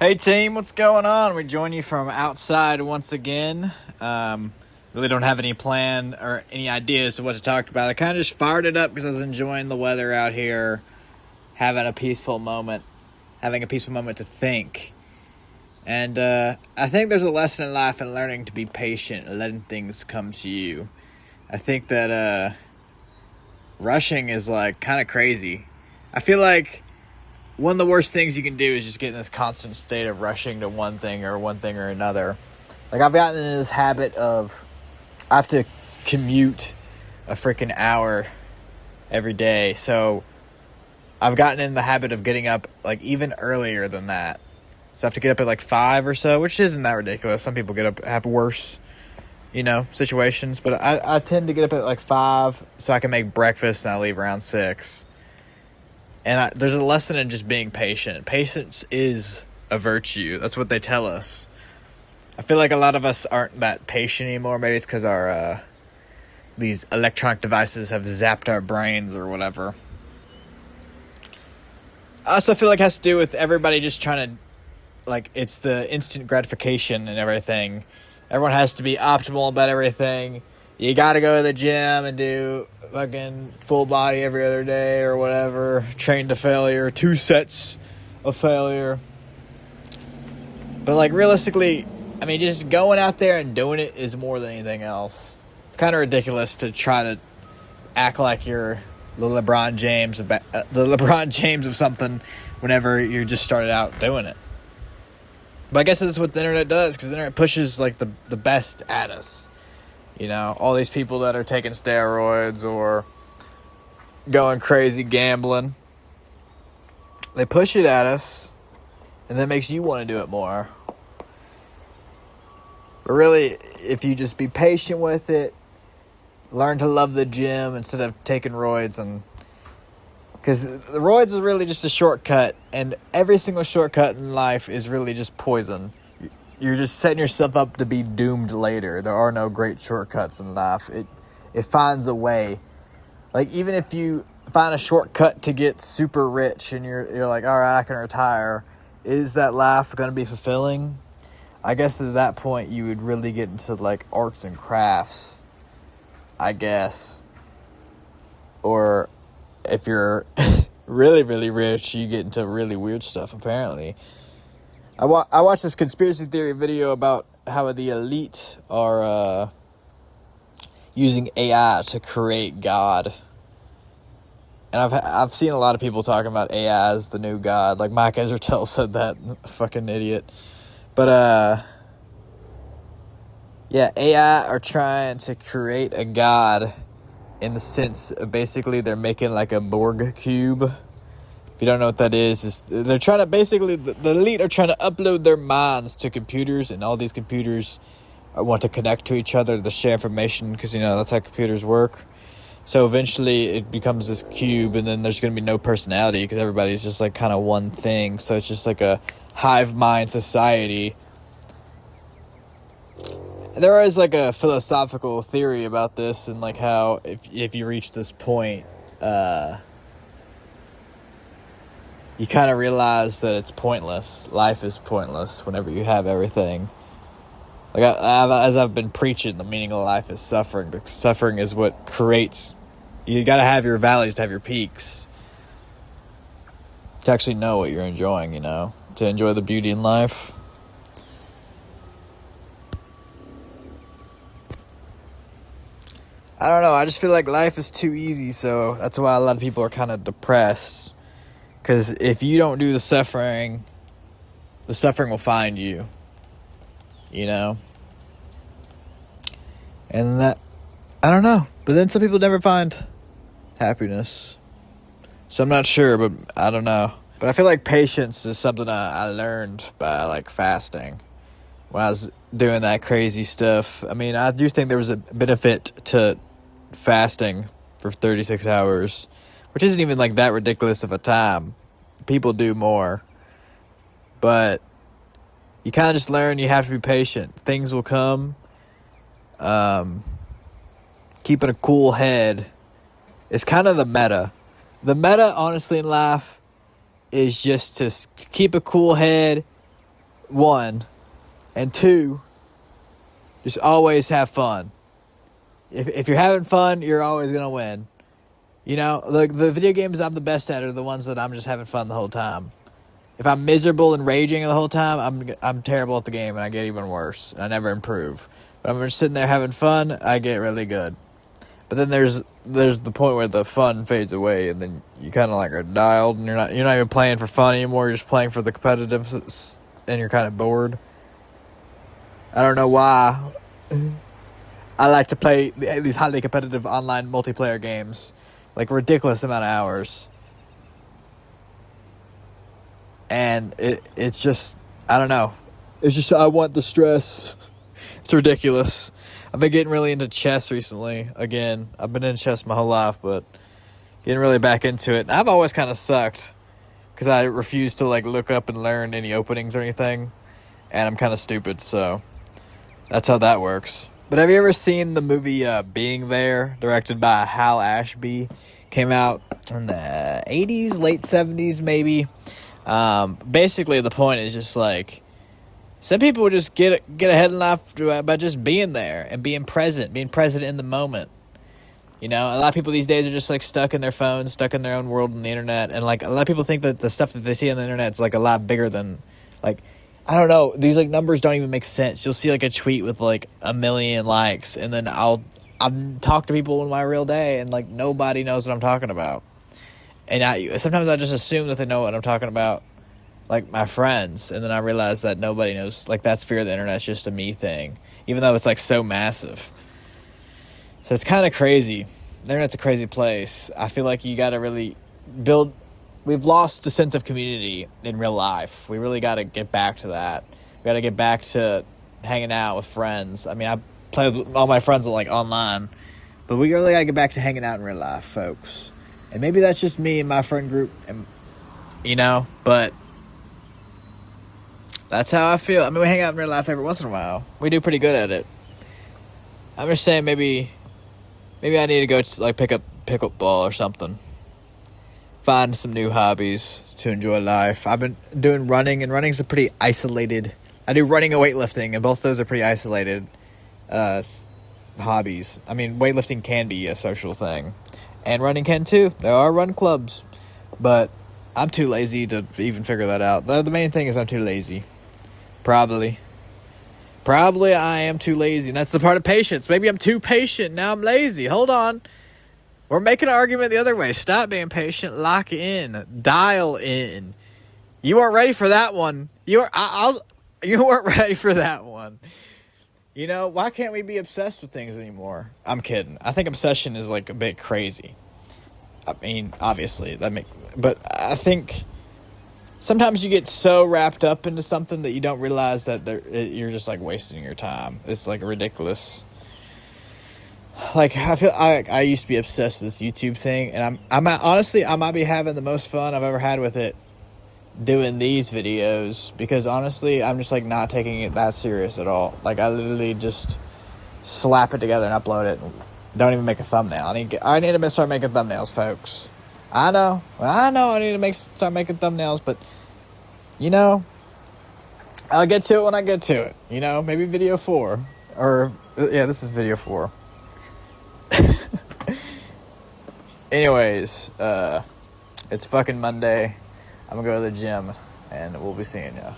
Hey team, what's going on? We join you from outside once again. Really don't have any plan or any ideas of what to talk about. I kind of just fired it up because I was enjoying the weather out here, having a peaceful moment to think. And I think there's a lesson in life in learning to be patient and letting things come to you. I think that rushing is like kind of crazy. I feel like one of the worst things you can do is just get in this constant state of rushing to one thing or another. Like, I've gotten into this habit of I have to commute a freaking hour every day. So I've gotten in the habit of getting up like even earlier than that. So I have to get up at like 5 or so, which isn't that ridiculous. Some people get up, have worse, situations. But I tend to get up at like 5 so I can make breakfast and I leave around 6. And there's a lesson in just being patient. Patience is a virtue. That's what they tell us. I feel like a lot of us aren't that patient anymore. Maybe it's because our these electronic devices have zapped our brains or whatever. I also feel like it has to do with everybody just trying to, like, it's the instant gratification and everything. Everyone has to be optimal about everything. You gotta go to the gym and do fucking full body every other day or whatever. Train to failure. 2 sets of failure. But, like, realistically, I mean, just going out there and doing it is more than anything else. It's kind of ridiculous to try to act like you're the LeBron James of something whenever you just started out doing it. But I guess that's what the internet does, because the internet pushes, like, the best at us. All these people that are taking steroids or going crazy gambling, they push it at us, and that makes you want to do it more. But really, if you just be patient with it, learn to love the gym instead of taking roids, because the roids is really just a shortcut, and every single shortcut in life is really just poison. You're just setting yourself up to be doomed later. There are no great shortcuts in life. It finds a way. Like, even if you find a shortcut to get super rich and you're like, all right, I can retire, is that life going to be fulfilling? I guess at that point you would really get into, like, arts and crafts, I guess. Or if you're really, really rich, you get into really weird stuff, apparently. I watched this conspiracy theory video about how the elite are using AI to create God. And I've seen a lot of people talking about AI as the new God. Like Mike Ezertel said that. Fucking idiot. But, yeah, AI are trying to create a God in the sense of basically they're making like a Borg cube. If you don't know what that is they're trying to basically, the elite are trying to upload their minds to computers, and all these computers want to connect to each other to share information, because, that's how computers work. So eventually it becomes this cube, and then there's going to be no personality because everybody's just like kind of one thing. So it's just like a hive mind society. There is like a philosophical theory about this, and like how if you reach this point, you kind of realize that it's pointless. Life is pointless whenever you have everything. Like as I've been preaching, the meaning of life is suffering. Because suffering is what creates. You got to have your valleys to have your peaks. To actually know what you're enjoying, to enjoy the beauty in life. I don't know. I just feel like life is too easy, so that's why a lot of people are kind of depressed. Because if you don't do the suffering will find you, And that, I don't know. But then some people never find happiness. So I'm not sure, but I don't know. But I feel like patience is something I learned by, like, fasting. When I was doing that crazy stuff. I mean, I do think there was a benefit to fasting for 36 hours. Which isn't even like that ridiculous of a time. People do more. But you kind of just learn you have to be patient. Things will come. Keeping a cool head is kind of the meta. The meta, honestly, in life is just to keep a cool head one, and two, just always have fun. If you're having fun, you're always gonna win. You know, the video games I'm the best at are the ones that I'm just having fun the whole time. If I'm miserable and raging the whole time, I'm terrible at the game and I get even worse. I never improve. But I'm just sitting there having fun, I get really good. But then there's the point where the fun fades away, and then you kind of like are dialed, and you're not even playing for fun anymore. You're just playing for the competitive, and you're kind of bored. I don't know why. I like to play these highly competitive online multiplayer games, like ridiculous amount of hours. And it's just, I don't know. It's just, I want the stress. It's ridiculous. I've been getting really into chess recently. Again, I've been in chess my whole life, but getting really back into it. And I've always kind of sucked because I refuse to like look up and learn any openings or anything. And I'm kind of stupid, so that's how that works. But have you ever seen the movie Being There, directed by Hal Ashby? Came out in the 80s, late 70s maybe. Basically, the point is just like, some people would just get ahead in life by just being there and being present in the moment. You know, a lot of people these days are just like stuck in their phones, stuck in their own world on the internet. And like a lot of people think that the stuff that they see on the internet is like a lot bigger than, like, I don't know. These like numbers don't even make sense. You'll see like a tweet with like 1 million likes, and then I'll talk to people in my real day, and like nobody knows what I'm talking about. And sometimes I just assume that they know what I'm talking about, like my friends, and then I realize that nobody knows. Like, that's fear of the internet's just a me thing, even though it's like so massive. So it's kind of crazy. The internet's a crazy place. I feel like you got to really build. We've lost a sense of community in real life. We really got to get back to that. We got to get back to hanging out with friends. I mean, I play with all my friends like online, but we really got to get back to hanging out in real life, folks. And maybe that's just me and my friend group, and you know, but that's how I feel. I mean, we hang out in real life every once in a while. We do pretty good at it. I'm just saying maybe I need to go to, like, pick up pickleball or something. Find some new hobbies to enjoy life. I've been doing running, and running's a pretty isolated. I do running and weightlifting, and both those are pretty isolated hobbies. I mean, weightlifting can be a social thing, and running can too. There are run clubs, but I'm too lazy to even figure that out. The main thing is I'm too lazy. Probably I am too lazy, and that's the part of patience. Maybe I'm too patient, now I'm lazy. Hold on. We're making an argument the other way. Stop being patient. Lock in. Dial in. You weren't ready for that one. You weren't ready for that one. You know, why can't we be obsessed with things anymore? I'm kidding. I think obsession is like a bit crazy. I mean, obviously, but I think sometimes you get so wrapped up into something that you don't realize that you're just like wasting your time. It's like ridiculous. Like, I feel I used to be obsessed with this YouTube thing, and honestly, I might be having the most fun I've ever had with it doing these videos, because honestly, I'm just like not taking it that serious at all. Like, I literally just slap it together and upload it and don't even make a thumbnail. I need to start making thumbnails, folks. I know I need to start making thumbnails, but you know, I'll get to it when I get to it. You know, maybe video 4, or yeah, this is video 4. Anyways, it's fucking Monday. I'm gonna go to the gym, and we'll be seeing ya.